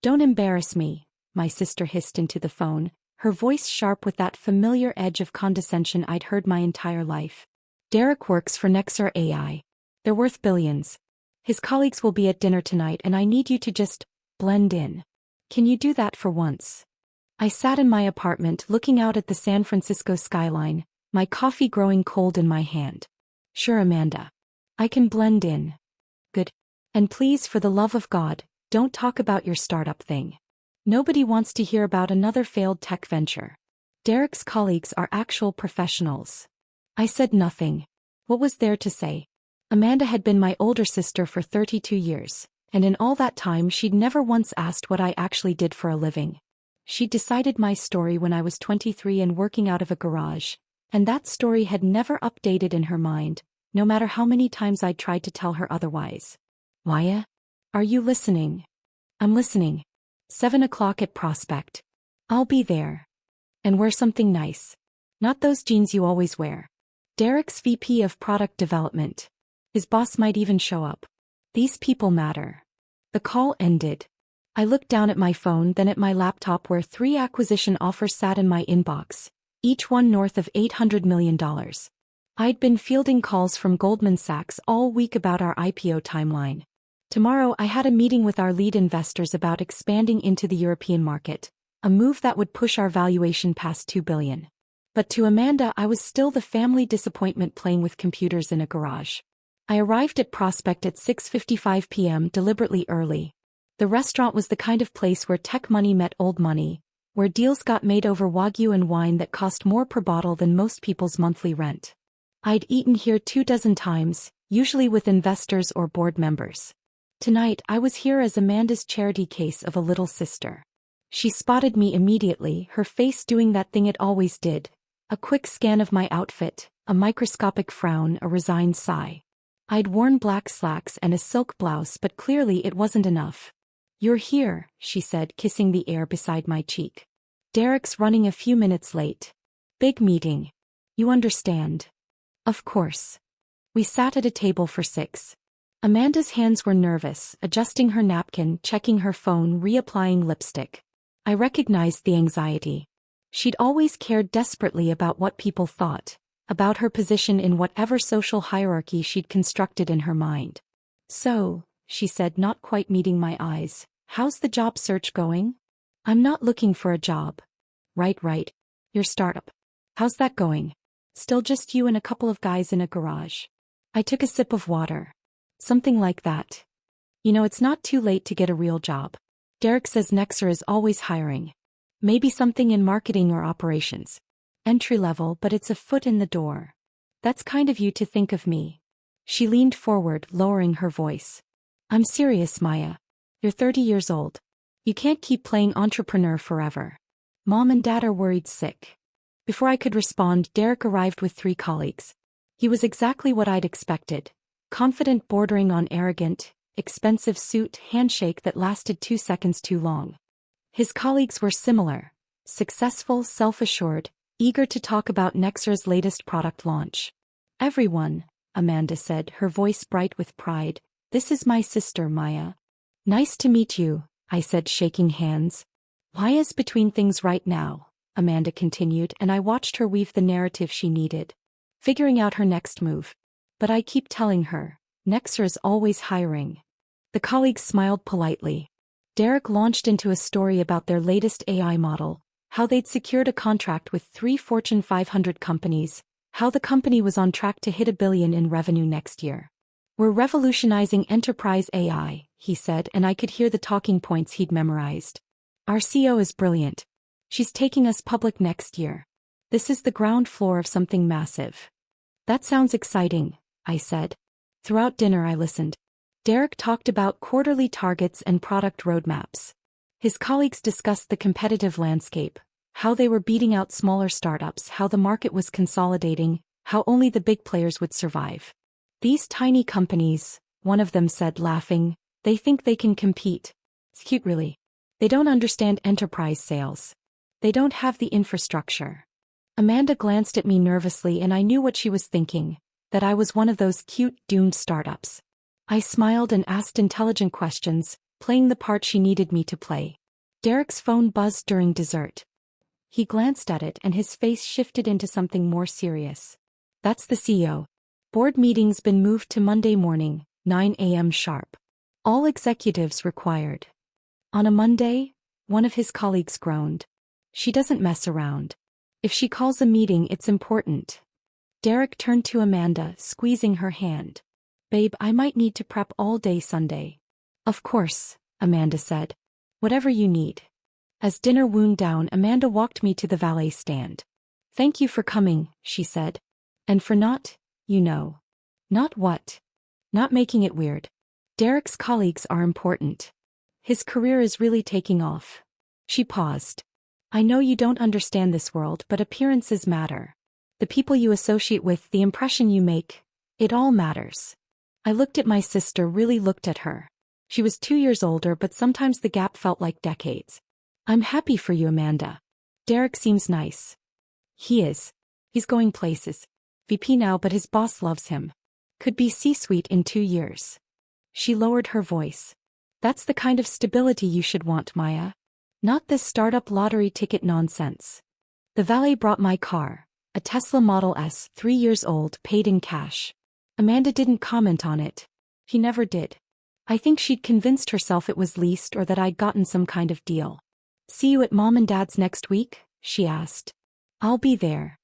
Don't embarrass me, my sister hissed into the phone, her voice sharp with that familiar edge of condescension I'd heard my entire life. Derek works for Nexara AI. They're worth billions. His colleagues will be at dinner tonight and I need you to just blend in. Can you do that for once? I sat in my apartment looking out at the San Francisco skyline, my coffee growing cold in my hand. Sure, Amanda. I can blend in. Good. And please, for the love of God, don't talk about your startup thing. Nobody wants to hear about another failed tech venture. Derek's colleagues are actual professionals. I said nothing. What was there to say? Amanda had been my older sister for 32 years, and in all that time she'd never once asked what I actually did for a living. She'd decided my story when I was 23 and working out of a garage, and that story had never updated in her mind, no matter how many times I'd tried to tell her otherwise. Maya? Are you listening? I'm listening. 7 o'clock at Prospect. I'll be there. And wear something nice. Not those jeans you always wear. Derek's VP of Product Development. His boss might even show up. These people matter. The call ended. I looked down at my phone, then at my laptop where 3 acquisition offers sat in my inbox, each one north of $800 million. I'd been fielding calls from Goldman Sachs all week about our IPO timeline. Tomorrow I had a meeting with our lead investors about expanding into the European market, a move that would push our valuation past $2 billion. But to Amanda I was still the family disappointment playing with computers in a garage. I arrived at Prospect at 6:55 p.m. deliberately early. The restaurant was the kind of place where tech money met old money, where deals got made over Wagyu and wine that cost more per bottle than most people's monthly rent. I'd eaten here 24 times, usually with investors or board members. Tonight I was here as Amanda's charity case of a little sister. She spotted me immediately, her face doing that thing it always did. A quick scan of my outfit, a microscopic frown, a resigned sigh. I'd worn black slacks and a silk blouse, but clearly it wasn't enough. You're here, she said, kissing the air beside my cheek. Derek's running a few minutes late. Big meeting. You understand. Of course. We sat at a table for 6. Amanda's hands were nervous, adjusting her napkin, checking her phone, reapplying lipstick. I recognized the anxiety. She'd always cared desperately about what people thought, about her position in whatever social hierarchy she'd constructed in her mind. So, she said, not quite meeting my eyes, how's the job search going? I'm not looking for a job. Right. Your startup. How's that going? Still just you and a couple of guys in a garage. I took a sip of water. Something like that. You know, it's not too late to get a real job. Derek says Nexara is always hiring. Maybe something in marketing or operations. Entry level, but it's a foot in the door. That's kind of you to think of me. She leaned forward, lowering her voice. I'm serious, Maya. You're 30 years old. You can't keep playing entrepreneur forever. Mom and Dad are worried sick. Before I could respond, Derek arrived with 3 colleagues. He was exactly what I'd expected. Confident, bordering on arrogant, expensive suit, handshake that lasted 2 seconds too long. His colleagues were similar. Successful, self-assured, eager to talk about Nexara's latest product launch. Everyone, Amanda said, her voice bright with pride. This is my sister, Maya. Nice to meet you, I said, shaking hands. Maya's between things right now, Amanda continued, and I watched her weave the narrative she needed. Figuring out her next move. But I keep telling her, Nexara's always hiring. The colleagues smiled politely. Derek launched into a story about their latest AI model, how they'd secured a contract with 3 Fortune 500 companies, how the company was on track to hit $1 billion in revenue next year. We're revolutionizing enterprise AI, he said, and I could hear the talking points he'd memorized. Our CEO is brilliant. She's taking us public next year. This is the ground floor of something massive. That sounds exciting, I said. Throughout dinner I listened. Derek talked about quarterly targets and product roadmaps. His colleagues discussed the competitive landscape, how they were beating out smaller startups, how the market was consolidating, how only the big players would survive. These tiny companies, one of them said, laughing, they think they can compete. It's cute, really. They don't understand enterprise sales. They don't have the infrastructure. Amanda glanced at me nervously, and I knew what she was thinking, that I was one of those cute, doomed startups. I smiled and asked intelligent questions. playing the part she needed me to play. Derek's phone buzzed during dessert. He glanced at it and his face shifted into something more serious. That's the CEO. Board meeting's been moved to Monday morning, 9 a.m. sharp. All executives required. On a Monday, one of his colleagues groaned. She doesn't mess around. If she calls a meeting, it's important. Derek turned to Amanda, squeezing her hand. Babe, I might need to prep all day Sunday. Of course, Amanda said. Whatever you need. As dinner wound down, Amanda walked me to the valet stand. Thank you for coming, she said. And for not, Not what? Not making it weird. Derek's colleagues are important. His career is really taking off. She paused. I know you don't understand this world, but appearances matter. The people you associate with, the impression you make, it all matters. I looked at my sister, really looked at her. She was 2 years older, but sometimes the gap felt like decades. I'm happy for you, Amanda. Derek seems nice. He is. He's going places. VP now, but his boss loves him. Could be C-suite in 2 years. She lowered her voice. That's the kind of stability you should want, Maya. Not this startup lottery ticket nonsense. The valet brought my car, a Tesla Model S, 3 years old, paid in cash. Amanda didn't comment on it. She never did. I think she'd convinced herself it was leased or that I'd gotten some kind of deal. See you at Mom and Dad's next week? She asked. I'll be there.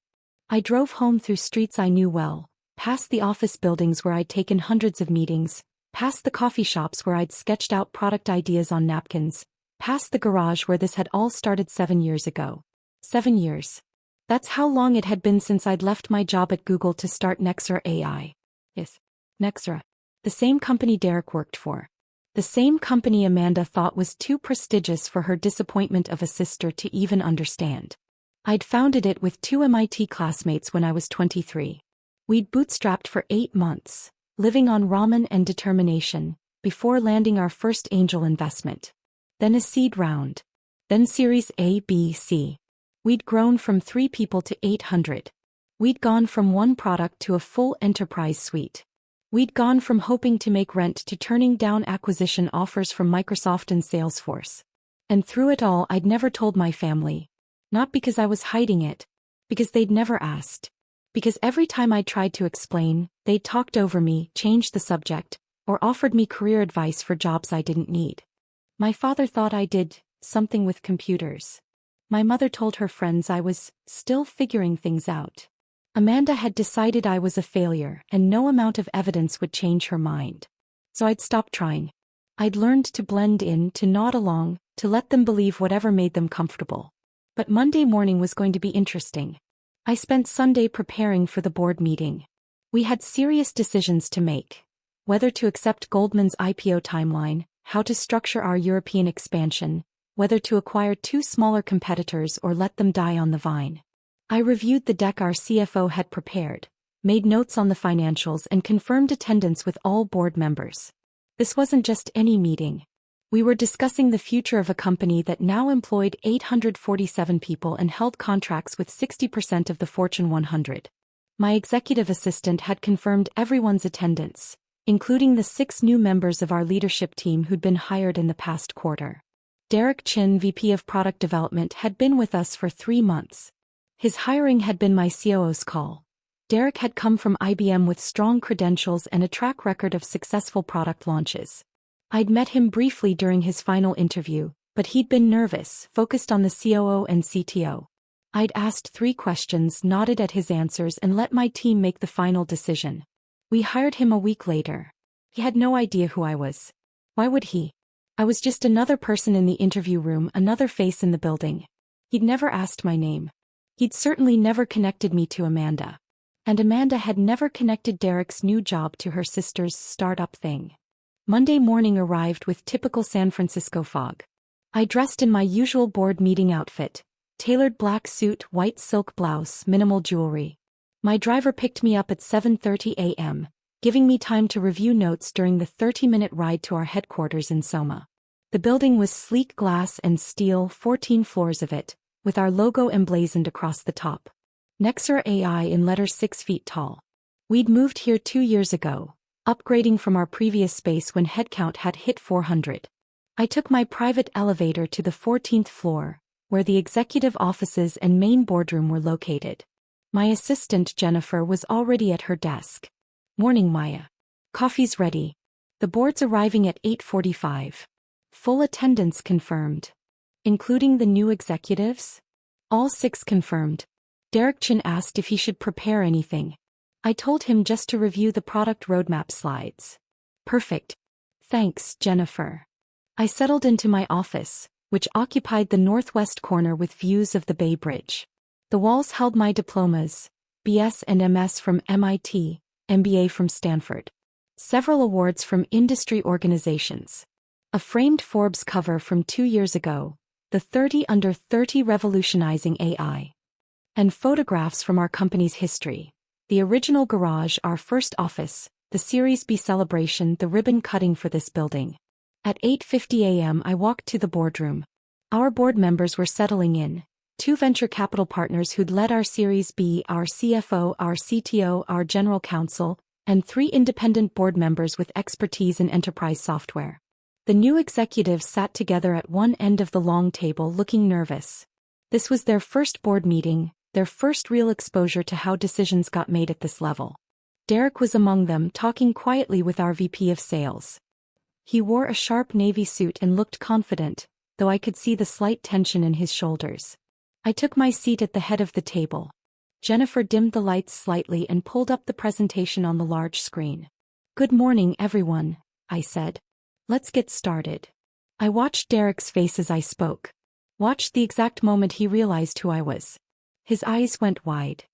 I drove home through streets I knew well, past the office buildings where I'd taken hundreds of meetings, past the coffee shops where I'd sketched out product ideas on napkins, past the garage where this had all started 7 years ago. 7 years. That's how long it had been since I'd left my job at Google to start Nexara AI. Yes, Nexara. The same company Derek worked for. The same company Amanda thought was too prestigious for her disappointment of a sister to even understand. I'd founded it with 2 MIT classmates when I was 23. We'd bootstrapped for 8 months, living on ramen and determination, before landing our first angel investment. Then a seed round. Then Series A, B, C. We'd grown from 3 people to 800. We'd gone from one product to a full enterprise suite. We'd gone from hoping to make rent to turning down acquisition offers from Microsoft and Salesforce. And through it all, I'd never told my family. Not because I was hiding it. Because they'd never asked. Because every time I tried to explain, they talked over me, changed the subject, or offered me career advice for jobs I didn't need. My father thought I did something with computers. My mother told her friends I was still figuring things out. Amanda had decided I was a failure, and no amount of evidence would change her mind. So I'd stopped trying. I'd learned to blend in, to nod along, to let them believe whatever made them comfortable. But Monday morning was going to be interesting. I spent Sunday preparing for the board meeting. We had serious decisions to make. Whether to accept Goldman's IPO timeline, how to structure our European expansion, whether to acquire 2 smaller competitors or let them die on the vine. I reviewed the deck our CFO had prepared, made notes on the financials and confirmed attendance with all board members. This wasn't just any meeting. We were discussing the future of a company that now employed 847 people and held contracts with 60% of the Fortune 100. My executive assistant had confirmed everyone's attendance, including the 6 new members of our leadership team who'd been hired in the past quarter. Derek Chin, VP of Product Development, had been with us for 3 months. His hiring had been my COO's call. Derek had come from IBM with strong credentials and a track record of successful product launches. I'd met him briefly during his final interview, but he'd been nervous, focused on the COO and CTO. I'd asked 3 questions, nodded at his answers, and let my team make the final decision. We hired him a week later. He had no idea who I was. Why would he? I was just another person in the interview room, another face in the building. He'd never asked my name. He'd certainly never connected me to Amanda. And Amanda had never connected Derek's new job to her sister's startup thing. Monday morning arrived with typical San Francisco fog. I dressed in my usual board meeting outfit, tailored black suit, white silk blouse, minimal jewelry. My driver picked me up at 7:30 a.m., giving me time to review notes during the 30-minute ride to our headquarters in Soma. The building was sleek glass and steel, 14 floors of it, with our logo emblazoned across the top. Nexara AI in letters 6 feet tall. We'd moved here 2 years ago, upgrading from our previous space when headcount had hit 400. I took my private elevator to the 14th floor, where the executive offices and main boardroom were located. My assistant Jennifer was already at her desk. "Morning, Maya. Coffee's ready. The board's arriving at 8:45. Full attendance confirmed. Including the new executives?" "All 6 confirmed." Derek Chin asked if he should prepare anything. I told him just to review the product roadmap slides. "Perfect. Thanks, Jennifer." I settled into my office, which occupied the northwest corner with views of the Bay Bridge. The walls held my diplomas, BS and MS from MIT, MBA from Stanford. Several awards from industry organizations. A framed Forbes cover from 2 years ago, the 30 Under 30 Revolutionizing AI. And photographs from our company's history. The original garage, our first office, the Series B celebration, the ribbon cutting for this building. At 8:50 a.m. I walked to the boardroom. Our board members were settling in. 2 venture capital partners who'd led our Series B, our CFO, our CTO, our general counsel, and 3 independent board members with expertise in enterprise software. The new executives sat together at one end of the long table looking nervous. This was their first board meeting, their first real exposure to how decisions got made at this level. Derek was among them, talking quietly with our VP of sales. He wore a sharp navy suit and looked confident, though I could see the slight tension in his shoulders. I took my seat at the head of the table. Jennifer dimmed the lights slightly and pulled up the presentation on the large screen. "Good morning, everyone," I said. "Let's get started." I watched Derek's face as I spoke. Watched the exact moment he realized who I was. His eyes went wide.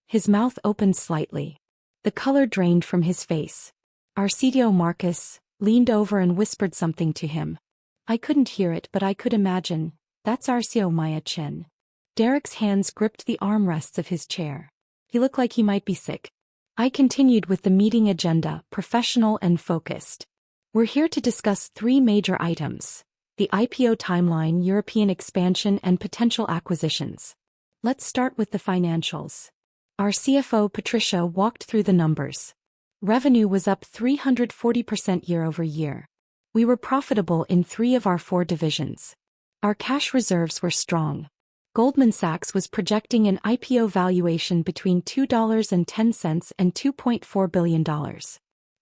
His mouth opened slightly. The color drained from his face. Our CTO Marcus leaned over and whispered something to him. I couldn't hear it, but I could imagine. "That's our CEO Maya Chen." Derek's hands gripped the armrests of his chair. He looked like he might be sick. I continued with the meeting agenda, professional and focused. "We're here to discuss 3 major items: the IPO timeline, European expansion, and potential acquisitions. Let's start with the financials." Our CFO Patricia walked through the numbers. Revenue was up 340% year-over-year. We were profitable in 3 of our 4 divisions. Our cash reserves were strong. Goldman Sachs was projecting an IPO valuation between $2.10 and $2.4 billion.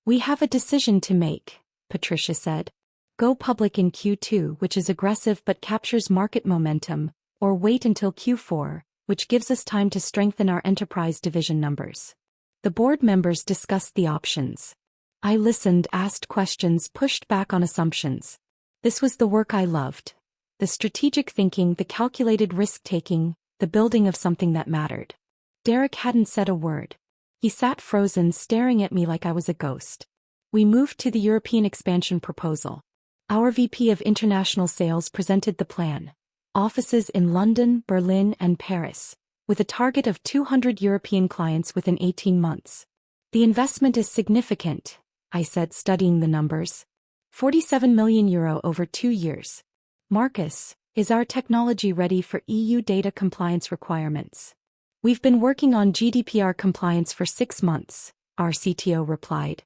"We have a decision to make," Patricia said. "Go public in Q2, which is aggressive but captures market momentum, or wait until Q4, which gives us time to strengthen our enterprise division numbers." The board members discussed the options. I listened, asked questions, pushed back on assumptions. This was the work I loved. The strategic thinking, the calculated risk-taking, the building of something that mattered. Derek hadn't said a word. He sat frozen, staring at me like I was a ghost. We moved to the European expansion proposal. Our VP of International Sales presented the plan. Offices in London, Berlin, and Paris, with a target of 200 European clients within 18 months. "The investment is significant," I said, studying the numbers. €47 million over 2 years. "Marcus, is our technology ready for EU data compliance requirements?" "We've been working on GDPR compliance for 6 months, our CTO replied.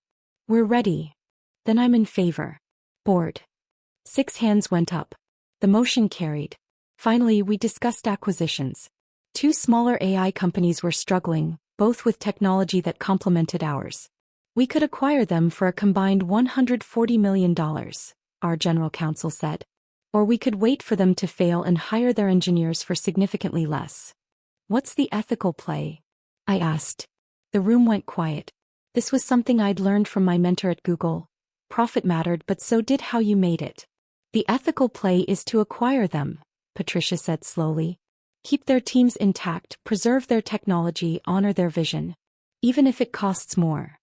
"We're ready." "Then I'm in favor." Board. 6 hands went up. The motion carried. Finally, we discussed acquisitions. 2 smaller AI companies were struggling, both with technology that complemented ours. We could acquire them for a combined $140 million, our general counsel said. Or we could wait for them to fail and hire their engineers for significantly less. "What's the ethical play?" I asked. The room went quiet. This was something I'd learned from my mentor at Google. Profit mattered, but so did how you made it. "The ethical play is to acquire them," Patricia said slowly. "Keep their teams intact, preserve their technology, honor their vision. Even if it costs more.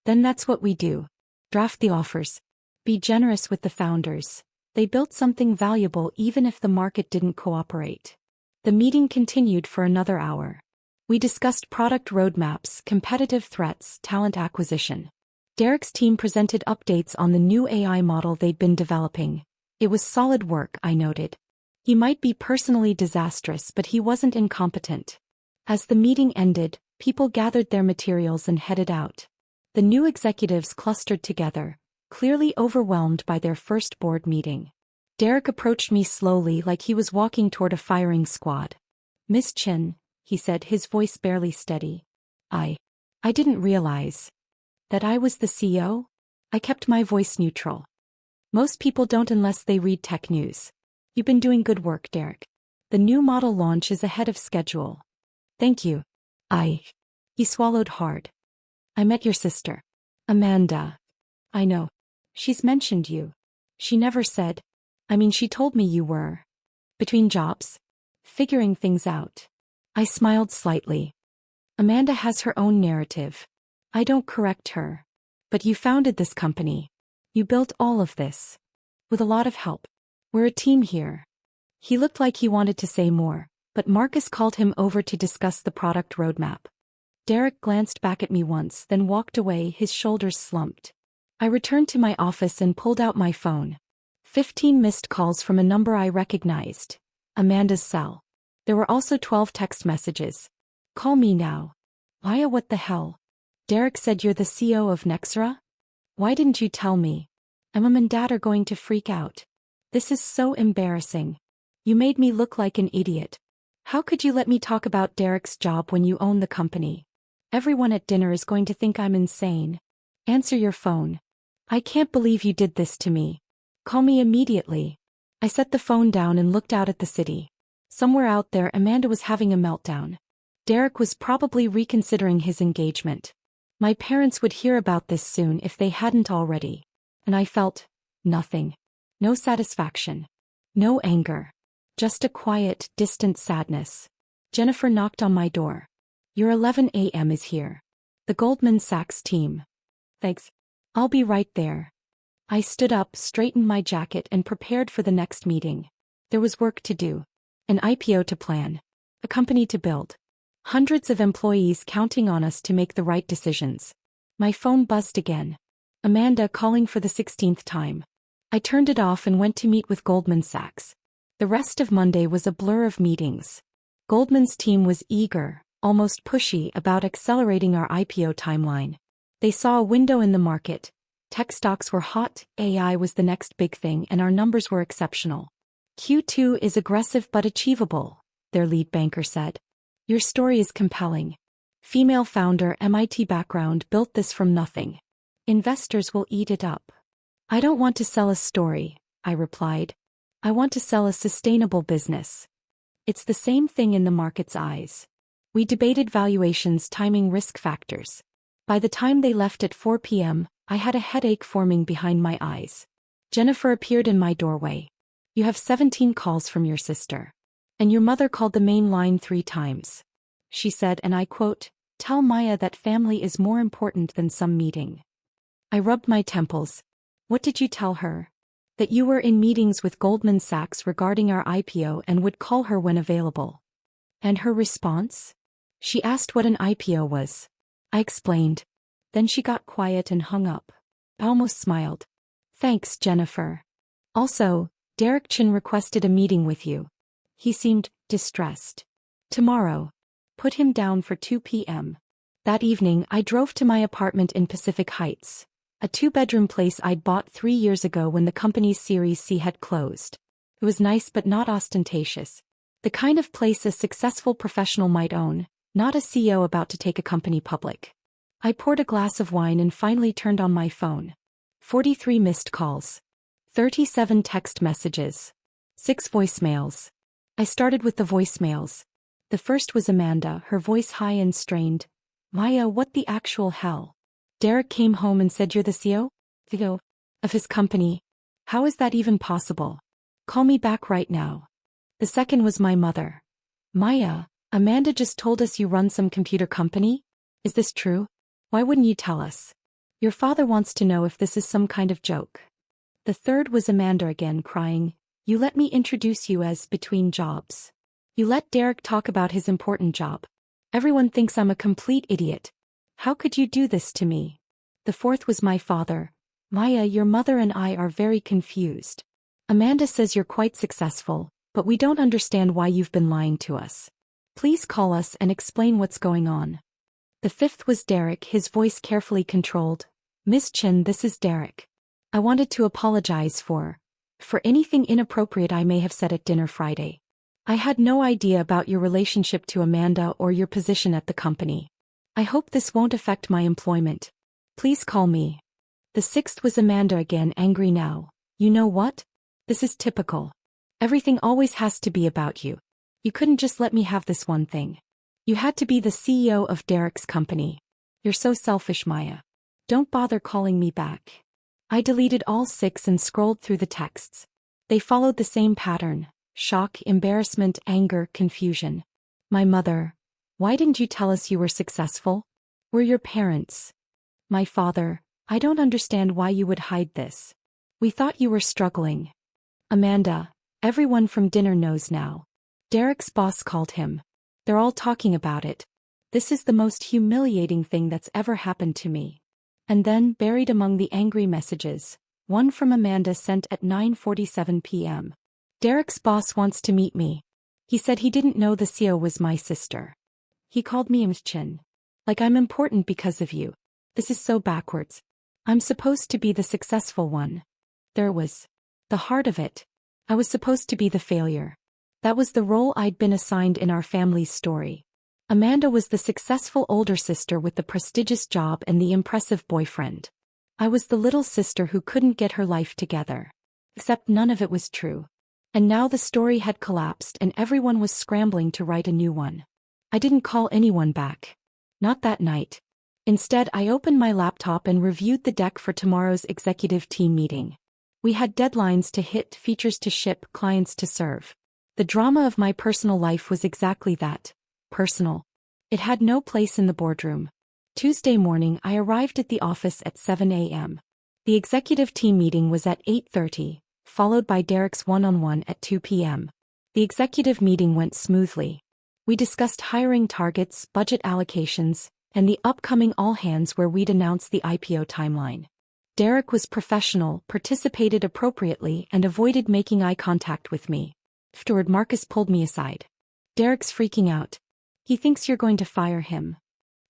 Then that's what we do. Draft the offers. Be generous with the founders. They built something valuable even if the market didn't cooperate." The meeting continued for another hour. We discussed product roadmaps, competitive threats, talent acquisition. Derek's team presented updates on the new AI model they'd been developing. It was solid work, I noted. He might be personally disastrous, but he wasn't incompetent. As the meeting ended, people gathered their materials and headed out. The new executives clustered together, clearly overwhelmed by their first board meeting. Derek approached me slowly like he was walking toward a firing squad. "Miss Chin," he said, his voice barely steady. I didn't realize that I was the CEO? I kept my voice neutral. Most people don't unless they read tech news. You've been doing good work, Derek. The new model launch is ahead of schedule. Thank you. He swallowed hard. I met your sister, Amanda. I know. She's mentioned you. She never said. She told me you were between jobs, figuring things out. I smiled slightly. Amanda has her own narrative. I don't correct her. But you founded this company. You built all of this. With a lot of help. We're a team here. He looked like he wanted to say more, but Marcus called him over to discuss the product roadmap. Derek glanced back at me once, then walked away, his shoulders slumped. I returned to my office and pulled out my phone. 15 missed calls from a number I recognized. Amanda's cell. There were also 12 text messages. Call me now. Maya, what the hell? Derek said you're the CEO of Nexara? Why didn't you tell me? Mom and Dad are going to freak out. This is so embarrassing. You made me look like an idiot. How could you let me talk about Derek's job when you own the company? Everyone at dinner is going to think I'm insane. Answer your phone. I can't believe you did this to me. Call me immediately. I set the phone down and looked out at the city. Somewhere out there, Amanda was having a meltdown. Derek was probably reconsidering his engagement. My parents would hear about this soon if they hadn't already. And I felt nothing. No satisfaction. No anger. Just a quiet, distant sadness. Jennifer knocked on my door. Your 11 a.m. is here. The Goldman Sachs team. Thanks. I'll be right there. I stood up, straightened my jacket, and prepared for the next meeting. There was work to do. An IPO to plan. A company to build. Hundreds of employees counting on us to make the right decisions. My phone buzzed again. Amanda calling for the 16th time. I turned it off and went to meet with Goldman Sachs. The rest of Monday was a blur of meetings. Goldman's team was eager, almost pushy, about accelerating our IPO timeline. They saw a window in the market. Tech stocks were hot, AI was the next big thing, and our numbers were exceptional. Q2 is aggressive but achievable, their lead banker said. Your story is compelling. Female founder, MIT background, built this from nothing. Investors will eat it up. I don't want to sell a story, I replied. I want to sell a sustainable business. It's the same thing in the market's eyes. We debated valuations, timing, risk factors. By the time they left at 4 p.m., I had a headache forming behind my eyes. Jennifer appeared in my doorway. You have 17 calls from your sister. And your mother called the main line 3 times. She said, and I quote, "Tell Maya that family is more important than some meeting." I rubbed my temples. What did you tell her? That you were in meetings with Goldman Sachs regarding our IPO and would call her when available. And her response? She asked what an IPO was. I explained. Then she got quiet and hung up. I almost smiled. Thanks, Jennifer. Also, Derek Chin requested a meeting with you. He seemed distressed. Tomorrow. Put him down for 2 p.m. That evening, I drove to my apartment in Pacific Heights. A 2-bedroom place I'd bought 3 years ago when the company's Series C had closed. It was nice but not ostentatious. The kind of place a successful professional might own, not a CEO about to take a company public. I poured a glass of wine and finally turned on my phone. 43 missed calls. 37 text messages. 6 voicemails. I started with the voicemails. The first was Amanda, her voice high and strained. Maya, what the actual hell? Derek came home and said you're the CEO? Of his company. How is that even possible? Call me back right now. The second was my mother. Maya, Amanda just told us you run some computer company? Is this true? Why wouldn't you tell us? Your father wants to know if this is some kind of joke. The third was Amanda again, crying. You let me introduce you as between jobs. You let Derek talk about his important job. Everyone thinks I'm a complete idiot. How could you do this to me? The fourth was my father. Maya, your mother and I are very confused. Amanda says you're quite successful, but we don't understand why you've been lying to us. Please call us and explain what's going on. The fifth was Derek, his voice carefully controlled. Miss Chin, this is Derek. I wanted to apologize for For anything inappropriate I may have said at dinner Friday. I had no idea about your relationship to Amanda or your position at the company. I hope this won't affect my employment. Please call me. The sixth was Amanda again, angry now. You know what? This is typical. Everything always has to be about you. You couldn't just let me have this one thing. You had to be the CEO of Derek's company. You're so selfish, Maya. Don't bother calling me back. I deleted all 6 and scrolled through the texts. They followed the same pattern: shock, embarrassment, anger, confusion. My mother. Why didn't you tell us you were successful? We're your parents. My father. I don't understand why you would hide this. We thought you were struggling. Amanda. Everyone from dinner knows now. Derek's boss called him. They're all talking about it. This is the most humiliating thing that's ever happened to me. And then, buried among the angry messages, one from Amanda sent at 9:47 p.m. Derek's boss wants to meet me. He said he didn't know the CEO was my sister. He called me Mchin. Like I'm important because of you. This is so backwards. I'm supposed to be the successful one. There was the heart of it. I was supposed to be the failure. That was the role I'd been assigned in our family's story. Amanda was the successful older sister with the prestigious job and the impressive boyfriend. I was the little sister who couldn't get her life together. Except none of it was true. And now the story had collapsed and everyone was scrambling to write a new one. I didn't call anyone back. Not that night. Instead, I opened my laptop and reviewed the deck for tomorrow's executive team meeting. We had deadlines to hit, features to ship, clients to serve. The drama of my personal life was exactly that. Personal. It had no place in the boardroom. Tuesday morning I arrived at the office at 7 a.m. The executive team meeting was at 8:30, followed by Derek's one-on-one at 2 p.m. The executive meeting went smoothly. We discussed hiring targets, budget allocations, and the upcoming all-hands where we'd announce the IPO timeline. Derek was professional, participated appropriately, and avoided making eye contact with me. Afterward, Marcus pulled me aside. Derek's freaking out. He thinks you're going to fire him.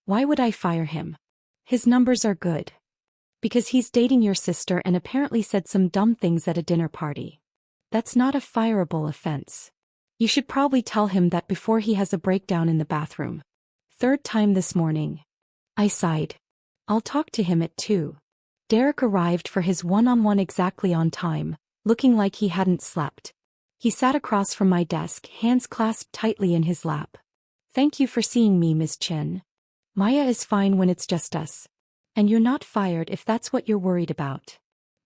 Why would I fire him? His numbers are good. Because he's dating your sister and apparently said some dumb things at a dinner party. That's not a fireable offense. You should probably tell him that before he has a breakdown in the bathroom. 3rd time this morning. I sighed. I'll talk to him at 2. Derek arrived for his one-on-one exactly on time, looking like he hadn't slept. He sat across from my desk, hands clasped tightly in his lap. Thank you for seeing me, Ms. Chin. Maya is fine when it's just us. And you're not fired if that's what you're worried about.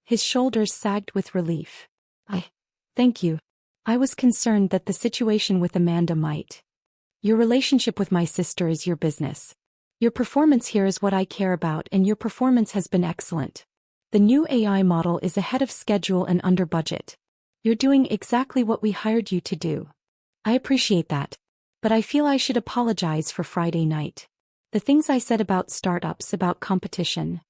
His shoulders sagged with relief. Thank you. I was concerned that the situation with Amanda might. Your relationship with my sister is your business. Your performance here is what I care about, and your performance has been excellent. The new AI model is ahead of schedule and under budget. You're doing exactly what we hired you to do. I appreciate that. But I feel I should apologize for Friday night. The things I said about startups, about competition.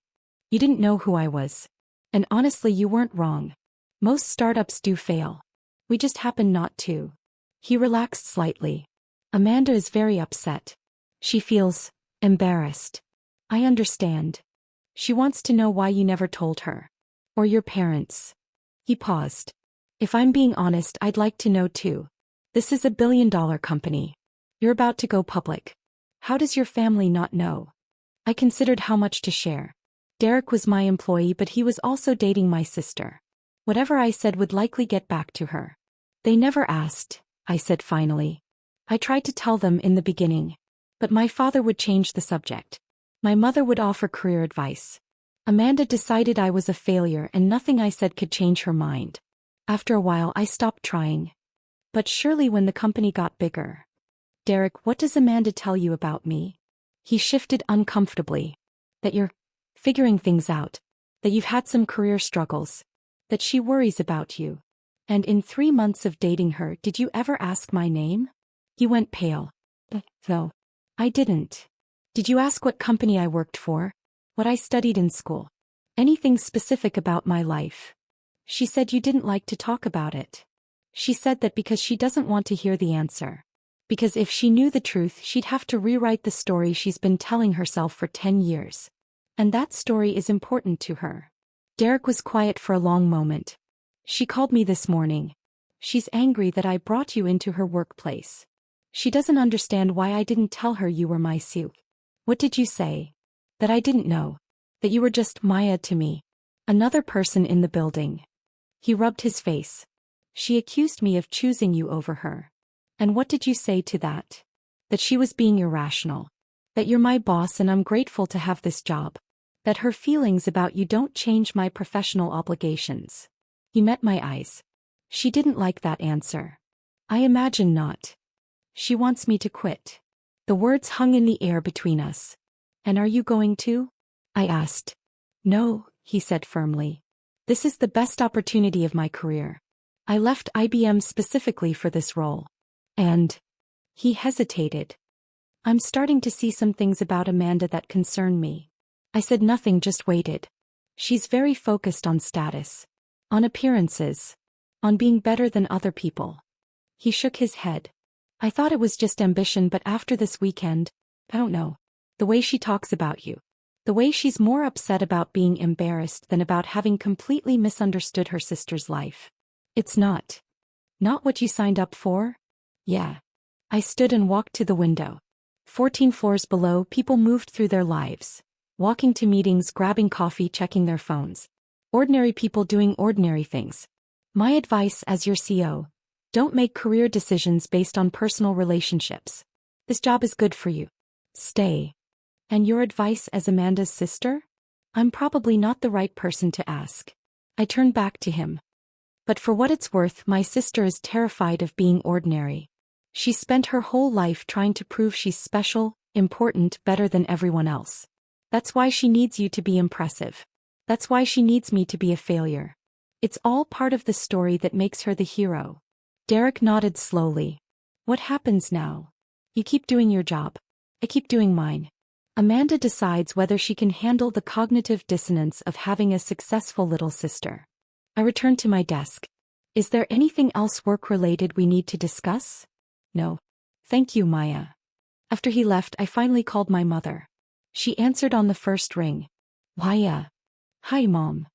You didn't know who I was. And honestly, you weren't wrong. Most startups do fail. We just happen not to. He relaxed slightly. Amanda is very upset. She feels embarrassed. I understand. She wants to know why you never told her. Or your parents. He paused. If I'm being honest, I'd like to know too. This is a billion-dollar company. You're about to go public. How does your family not know? I considered how much to share. Derek was my employee, but he was also dating my sister. Whatever I said would likely get back to her. They never asked, I said finally. I tried to tell them in the beginning. But my father would change the subject. My mother would offer career advice. Amanda decided I was a failure and nothing I said could change her mind. After a while I stopped trying. But surely when the company got bigger. Derek, what does Amanda tell you about me? He shifted uncomfortably. That you're figuring things out. That you've had some career struggles. That she worries about you. And in 3 months of dating her, did you ever ask my name? He went pale. No, I didn't. Did you ask what company I worked for? What I studied in school? Anything specific about my life? She said you didn't like to talk about it. She said that because she doesn't want to hear the answer. Because if she knew the truth, she'd have to rewrite the story she's been telling herself for 10 years. And that story is important to her. Derek was quiet for a long moment. She called me this morning. She's angry that I brought you into her workplace. She doesn't understand why I didn't tell her you were my Sue. What did you say? That I didn't know. That you were just Maya to me. Another person in the building. He rubbed his face. She accused me of choosing you over her. And what did you say to that? That she was being irrational. That you're my boss and I'm grateful to have this job. That her feelings about you don't change my professional obligations. He met my eyes. She didn't like that answer. I imagine not. She wants me to quit. The words hung in the air between us. And are you going to? I asked. No, he said firmly. This is the best opportunity of my career. I left IBM specifically for this role. And he hesitated. I'm starting to see some things about Amanda that concern me. I said nothing, just waited. She's very focused on status. On appearances. On being better than other people. He shook his head. I thought it was just ambition, but after this weekend, I don't know. The way she talks about you. The way she's more upset about being embarrassed than about having completely misunderstood her sister's life. It's not. Not what you signed up for? Yeah. I stood and walked to the window. 14 floors below, people moved through their lives. Walking to meetings, grabbing coffee, checking their phones. Ordinary people doing ordinary things. My advice as your CEO: don't make career decisions based on personal relationships. This job is good for you. Stay. And your advice as Amanda's sister? I'm probably not the right person to ask. I turned back to him. But for what it's worth, my sister is terrified of being ordinary. She spent her whole life trying to prove she's special, important, better than everyone else. That's why she needs you to be impressive. That's why she needs me to be a failure. It's all part of the story that makes her the hero. Derek nodded slowly. What happens now? You keep doing your job. I keep doing mine. Amanda decides whether she can handle the cognitive dissonance of having a successful little sister. I return to my desk. Is there anything else work-related we need to discuss? No. Thank you, Maya. After he left, I finally called my mother. She answered on the first ring. Maya. Hi, Mom.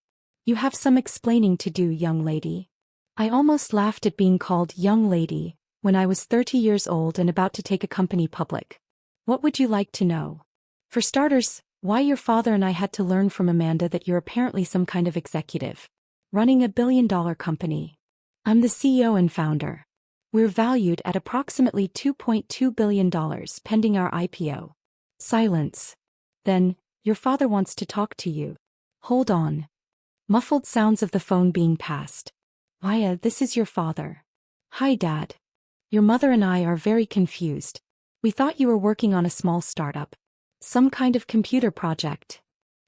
You have some explaining to do, young lady. I almost laughed at being called young lady when I was 30 years old and about to take a company public. What would you like to know? For starters, why your father and I had to learn from Amanda that you're apparently some kind of executive. Running a billion-dollar company. I'm the CEO and founder. We're valued at approximately $2.2 billion pending our IPO. Silence. Then, your father wants to talk to you. Hold on. Muffled sounds of the phone being passed. Maya, this is your father. Hi, Dad. Your mother and I are very confused. We thought you were working on a small startup. Some kind of computer project.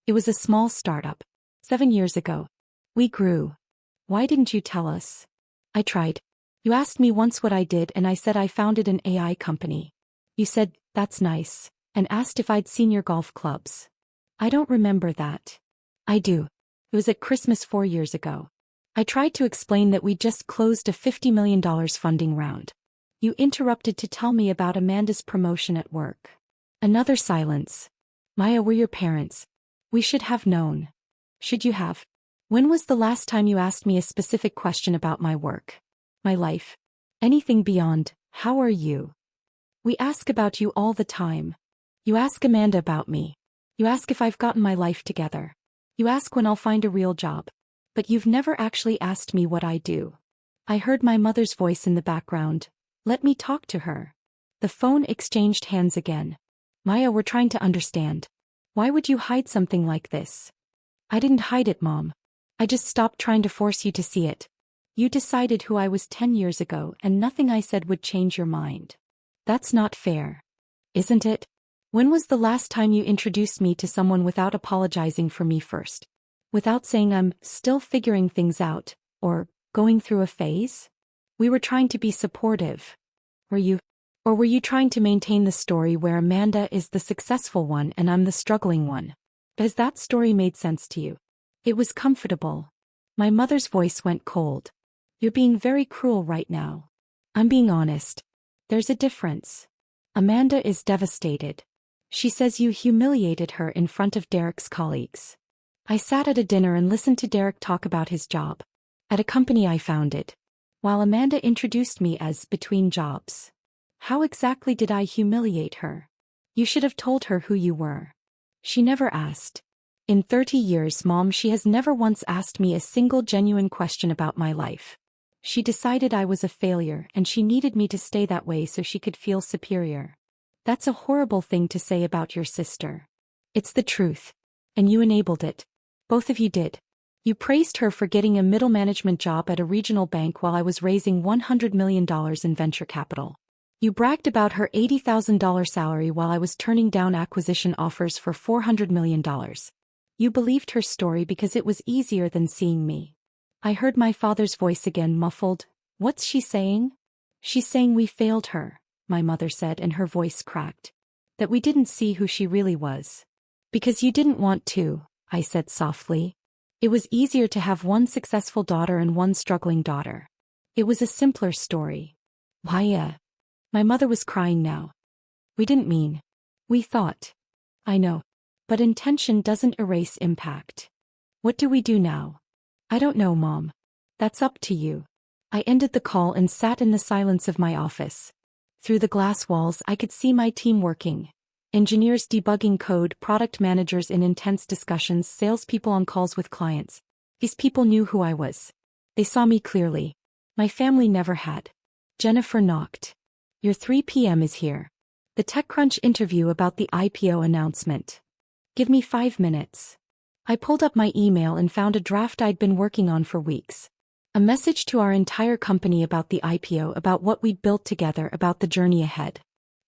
It was a small startup. 7 years ago. We grew. Why didn't you tell us? I tried. You asked me once what I did and I said I founded an AI company. You said, that's nice, and asked if I'd seen your golf clubs. I don't remember that. I do. It was at Christmas 4 years ago. I tried to explain that we just closed a $50 million funding round. You interrupted to tell me about Amanda's promotion at work. Another silence. Maya, we're your parents. We should have known. Should you have? When was the last time you asked me a specific question about my work? My life? Anything beyond, how are you? We ask about you all the time. You ask Amanda about me. You ask if I've gotten my life together. You ask when I'll find a real job. But you've never actually asked me what I do. I heard my mother's voice in the background. Let me talk to her. The phone exchanged hands again. Maya, we're trying to understand. Why would you hide something like this? I didn't hide it, Mom. I just stopped trying to force you to see it. You decided who I was 10 years ago and nothing I said would change your mind. That's not fair. Isn't it? When was the last time you introduced me to someone without apologizing for me first? Without saying I'm still figuring things out, or going through a phase? We were trying to be supportive. Were you? Or were you trying to maintain the story where Amanda is the successful one and I'm the struggling one? Has that story made sense to you? It was comfortable. My mother's voice went cold. You're being very cruel right now. I'm being honest. There's a difference. Amanda is devastated. She says you humiliated her in front of Derek's colleagues. I sat at a dinner and listened to Derek talk about his job. At a company I founded. While Amanda introduced me as between jobs. How exactly did I humiliate her? You should have told her who you were. She never asked. In 30 years, Mom, she has never once asked me a single genuine question about my life. She decided I was a failure and she needed me to stay that way so she could feel superior. That's a horrible thing to say about your sister. It's the truth. And you enabled it. Both of you did. You praised her for getting a middle management job at a regional bank while I was raising $100 million in venture capital. You bragged about her $80,000 salary while I was turning down acquisition offers for $400 million. You believed her story because it was easier than seeing me. I heard my father's voice again, muffled. What's she saying? She's saying we failed her, my mother said, and her voice cracked. That we didn't see who she really was. Because you didn't want to, I said softly. It was easier to have one successful daughter and one struggling daughter. It was a simpler story. Why? My mother was crying now. We didn't mean. We thought. I know. But intention doesn't erase impact. What do we do now? I don't know, Mom. That's up to you. I ended the call and sat in the silence of my office. Through the glass walls I could see my team working. Engineers debugging code, product managers in intense discussions, salespeople on calls with clients. These people knew who I was. They saw me clearly. My family never had. Jennifer knocked. Your 3 p.m. is here. The TechCrunch interview about the IPO announcement. Give me 5 minutes. I pulled up my email and found a draft I'd been working on for weeks. A message to our entire company about the IPO, about what we'd built together, about the journey ahead.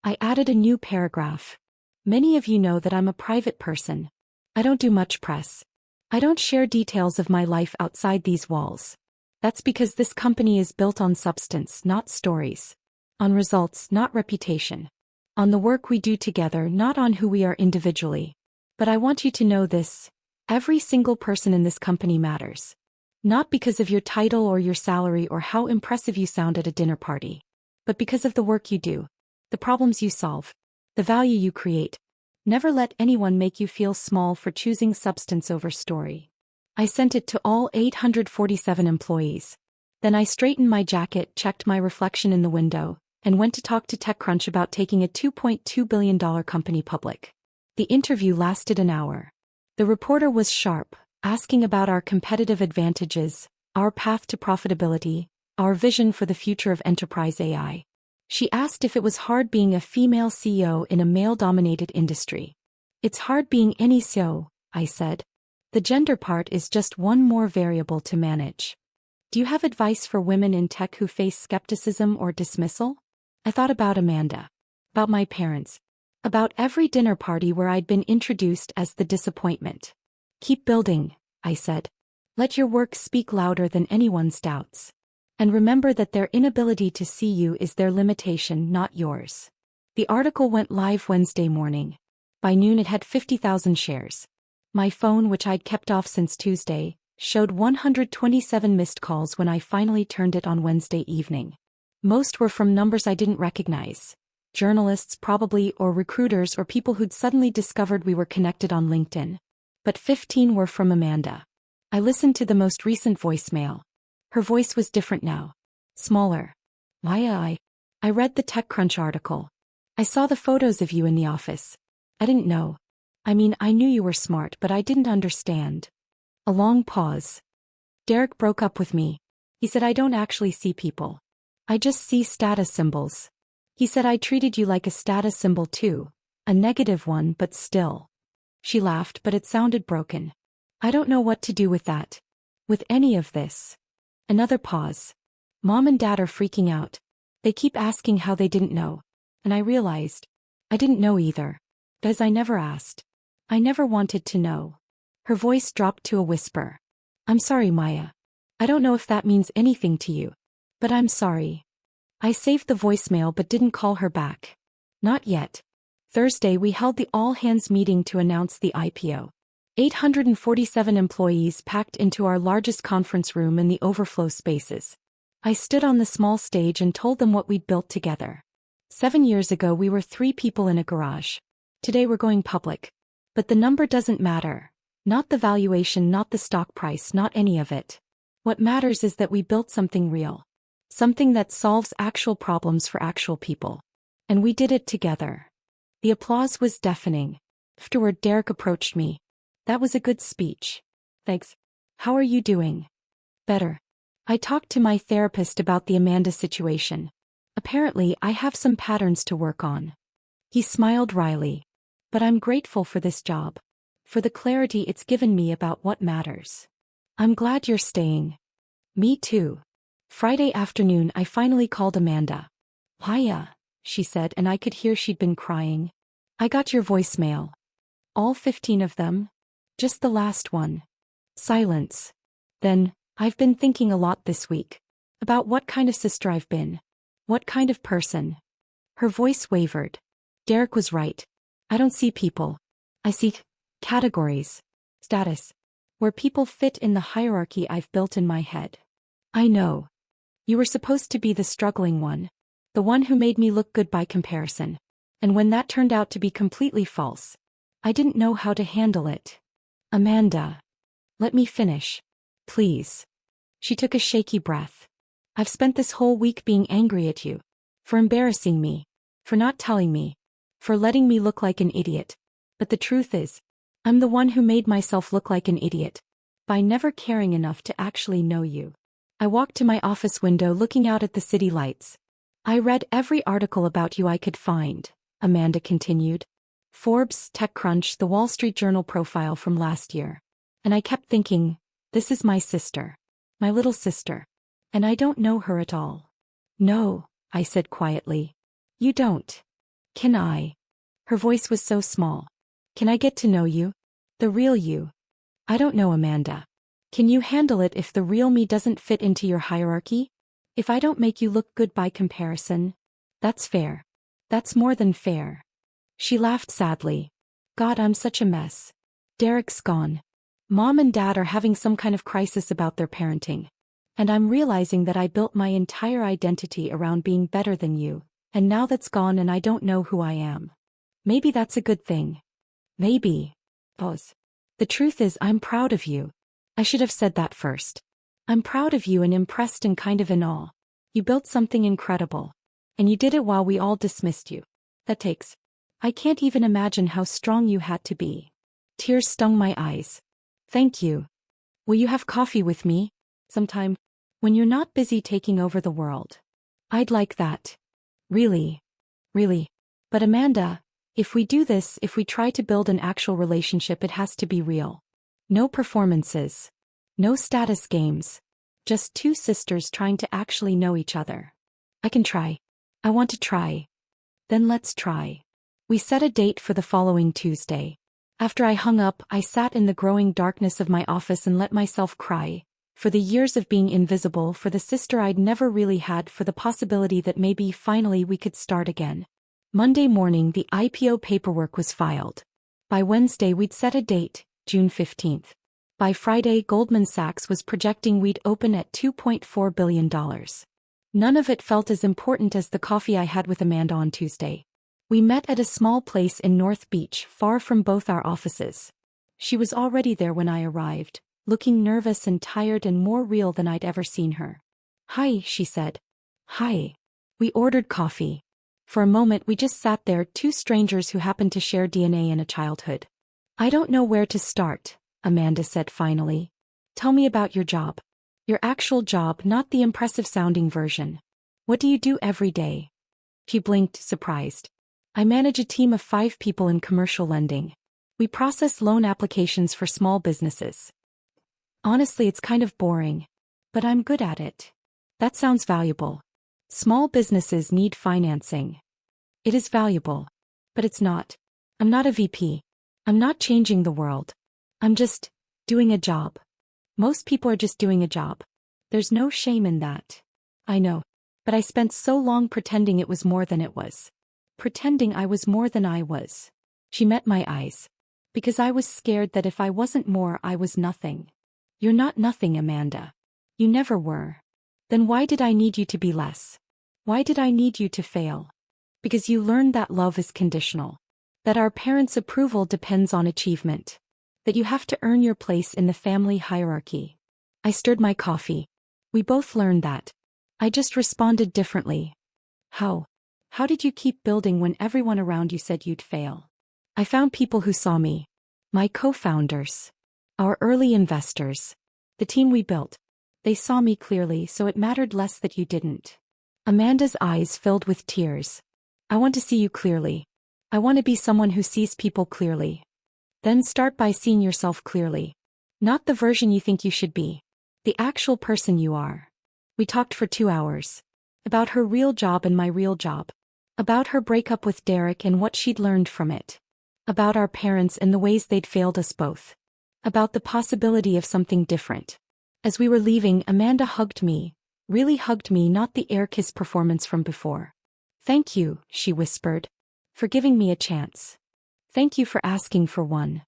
I added a new paragraph. Many of you know that I'm a private person. I don't do much press. I don't share details of my life outside these walls. That's because this company is built on substance, not stories. On results, not reputation. On the work we do together, not on who we are individually. But I want you to know this. Every single person in this company matters. Not because of your title or your salary or how impressive you sound at a dinner party. But because of the work you do. The problems you solve. The value you create. Never let anyone make you feel small for choosing substance over story. I sent it to all 847 employees. Then I straightened my jacket, checked my reflection in the window, and went to talk to TechCrunch about taking a $2.2 billion company public. The interview lasted an hour. The reporter was sharp, asking about our competitive advantages, our path to profitability, our vision for the future of enterprise AI. She asked if it was hard being a female CEO in a male-dominated industry. It's hard being any CEO, I said. The gender part is just one more variable to manage. Do you have advice for women in tech who face skepticism or dismissal? I thought about Amanda. About my parents. About every dinner party where I'd been introduced as the disappointment. Keep building, I said. Let your work speak louder than anyone's doubts. And remember that their inability to see you is their limitation, not yours. The article went live Wednesday morning. By noon it had 50,000 shares. My phone, which I'd kept off since Tuesday, showed 127 missed calls when I finally turned it on Wednesday evening. Most were from numbers I didn't recognize. Journalists probably, or recruiters, or people who'd suddenly discovered we were connected on LinkedIn. But 15 were from Amanda. I listened to the most recent voicemail. Her voice was different now. Smaller. Why? I read the TechCrunch article. I saw the photos of you in the office. I didn't know. I mean, I knew you were smart, but I didn't understand. A long pause. Derek broke up with me. He said I don't actually see people. I just see status symbols. He said I treated you like a status symbol too. A negative one, but still. She laughed, but it sounded broken. I don't know what to do with that. With any of this. Another pause. Mom and Dad are freaking out. They keep asking how they didn't know. And I realized. I didn't know either. Because I never asked. I never wanted to know. Her voice dropped to a whisper. I'm sorry, Maya. I don't know if that means anything to you. But I'm sorry. I saved the voicemail but didn't call her back. Not yet. Thursday we held the all-hands meeting to announce the IPO. 847 employees packed into our largest conference room in the overflow spaces. I stood on the small stage and told them what we'd built together. 7 years ago we were 3 people in a garage. Today we're going public. But the number doesn't matter. Not the valuation, not the stock price, not any of it. What matters is that we built something real. Something that solves actual problems for actual people. And we did it together. The applause was deafening. Afterward, Derek approached me. That was a good speech. Thanks. How are you doing? Better. I talked to my therapist about the Amanda situation. Apparently, I have some patterns to work on. He smiled wryly. But I'm grateful for this job. For the clarity it's given me about what matters. I'm glad you're staying. Me too. Friday afternoon, I finally called Amanda. Hiya, she said, and I could hear she'd been crying. I got your voicemail. All 15 of them? Just the last one. Silence. Then, I've been thinking a lot this week. About what kind of sister I've been. What kind of person. Her voice wavered. Derek was right. I don't see people. I see categories. Status. Where people fit in the hierarchy I've built in my head. I know. You were supposed to be the struggling one. The one who made me look good by comparison. And when that turned out to be completely false, I didn't know how to handle it. Amanda. Let me finish. Please. She took a shaky breath. I've spent this whole week being angry at you. For embarrassing me. For not telling me. For letting me look like an idiot. But the truth is, I'm the one who made myself look like an idiot. By never caring enough to actually know you. I walked to my office window looking out at the city lights. I read every article about you I could find, Amanda continued. Forbes, TechCrunch, the Wall Street Journal profile from last year. And I kept thinking, this is my sister. My little sister. And I don't know her at all. No, I said quietly. You don't. Can I? Her voice was so small. Can I get to know you? The real you. I don't know, Amanda. Can you handle it if the real me doesn't fit into your hierarchy? If I don't make you look good by comparison? That's fair. That's more than fair. She laughed sadly. God, I'm such a mess. Derek's gone. Mom and Dad are having some kind of crisis about their parenting. And I'm realizing that I built my entire identity around being better than you, and now that's gone and I don't know who I am. Maybe that's a good thing. Maybe. Pause. The truth is, I'm proud of you. I should have said that first. I'm proud of you and impressed and kind of in awe. You built something incredible. And you did it while we all dismissed you. That takes. I can't even imagine how strong you had to be. Tears stung my eyes. Thank you. Will you have coffee with me? Sometime. When you're not busy taking over the world. I'd like that. Really. Really. But Amanda, if we do this, if we try to build an actual relationship, it has to be real. No performances. No status games. Just two sisters trying to actually know each other. I can try. I want to try. Then let's try. We set a date for the following Tuesday. After I hung up, I sat in the growing darkness of my office and let myself cry. For the years of being invisible, for the sister I'd never really had, for the possibility that maybe finally we could start again. Monday morning, the IPO paperwork was filed. By Wednesday, we'd set a date, June 15th. By Friday, Goldman Sachs was projecting we'd open at $2.4 billion. None of it felt as important as the coffee I had with Amanda on Tuesday. We met at a small place in North Beach, far from both our offices. She was already there when I arrived, looking nervous and tired and more real than I'd ever seen her. Hi, she said. Hi. We ordered coffee. For a moment we just sat there, two strangers who happened to share DNA in a childhood. I don't know where to start, Amanda said finally. Tell me about your job. Your actual job, not the impressive-sounding version. What do you do every day? She blinked, surprised. I manage a team of 5 people in commercial lending. We process loan applications for small businesses. Honestly, it's kind of boring. But I'm good at it. That sounds valuable. Small businesses need financing. It is valuable. But it's not. I'm not a VP. I'm not changing the world. I'm just doing a job. Most people are just doing a job. There's no shame in that. I know. But I spent so long pretending it was more than it was. Pretending I was more than I was. She met my eyes. Because I was scared that if I wasn't more, I was nothing. You're not nothing, Amanda. You never were. Then why did I need you to be less? Why did I need you to fail? Because you learned that love is conditional. That our parents' approval depends on achievement. That you have to earn your place in the family hierarchy. I stirred my coffee. We both learned that. I just responded differently. How? How did you keep building when everyone around you said you'd fail? I found people who saw me. My co-founders. Our early investors. The team we built. They saw me clearly, so it mattered less that you didn't. Amanda's eyes filled with tears. I want to see you clearly. I want to be someone who sees people clearly. Then start by seeing yourself clearly. Not the version you think you should be. The actual person you are. We talked for 2 hours. About her real job and my real job. About her breakup with Derek and what she'd learned from it. About our parents and the ways they'd failed us both. About the possibility of something different. As we were leaving, Amanda hugged me. Really hugged me, not the air kiss performance from before. Thank you, she whispered. For giving me a chance. Thank you for asking for one.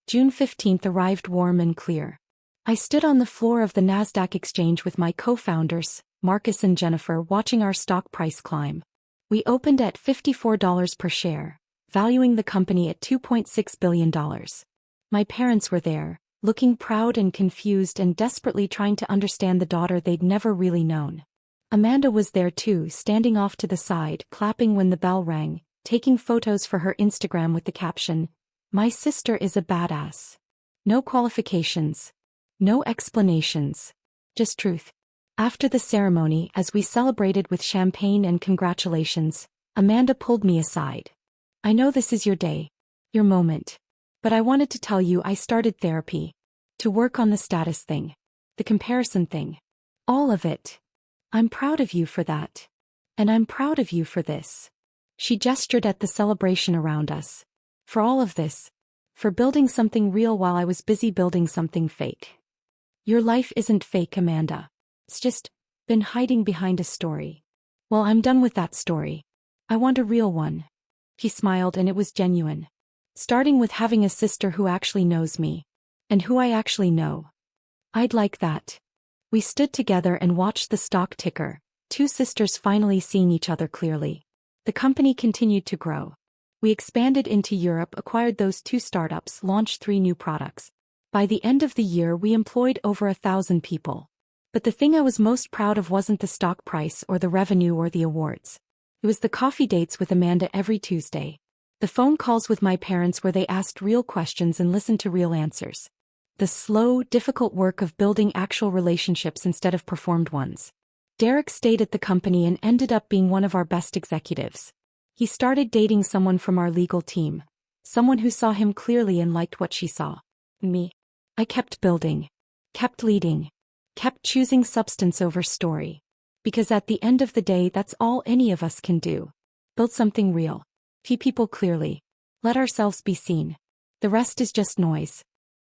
June 15th arrived warm and clear. I stood on the floor of the NASDAQ exchange with my co-founders, Marcus and Jennifer, watching our stock price climb. We opened at $54 per share, valuing the company at $2.6 billion. My parents were there, looking proud and confused and desperately trying to understand the daughter they'd never really known. Amanda was there too, standing off to the side, clapping when the bell rang, taking photos for her Instagram with the caption, "My sister is a badass." No qualifications. No explanations. Just truth. After the ceremony, as we celebrated with champagne and congratulations, Amanda pulled me aside. I know this is your day. Your moment. But I wanted to tell you I started therapy. To work on the status thing. The comparison thing. All of it. I'm proud of you for that. And I'm proud of you for this. She gestured at the celebration around us. For all of this. For building something real while I was busy building something fake. Your life isn't fake, Amanda. It's just been hiding behind a story. Well, I'm done with that story. I want a real one. He smiled, and it was genuine. Starting with having a sister who actually knows me. And who I actually know. I'd like that. We stood together and watched the stock ticker, two sisters finally seeing each other clearly. The company continued to grow. We expanded into Europe, acquired those 2 startups, launched 3 new products. By the end of the year, we employed over 1,000 people. But the thing I was most proud of wasn't the stock price or the revenue or the awards. It was the coffee dates with Amanda every Tuesday. The phone calls with my parents where they asked real questions and listened to real answers. The slow, difficult work of building actual relationships instead of performed ones. Derek stayed at the company and ended up being one of our best executives. He started dating someone from our legal team. Someone who saw him clearly and liked what she saw. Me. I kept building. Kept leading. Kept choosing substance over story. Because at the end of the day, that's all any of us can do. Build something real. See people clearly. Let ourselves be seen. The rest is just noise.